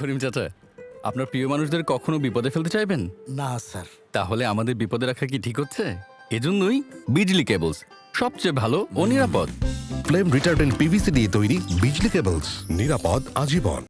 করিম চাচা, আপনার প্রিয় মানুষদের কখনো বিপদে ফেলতে চাইবেন? না স্যার। তাহলে আমাদের বিপদে রাখা কি ঠিক হচ্ছে? এজন্যই বিজলি কেবলস সবচেয়ে ভালো ও নিরাপদ। ফ্লেম রিটার্ডেন্ট পিভিসি দিয়ে তৈরি বিজলি কেবলস, নিরাপদ আজীবন।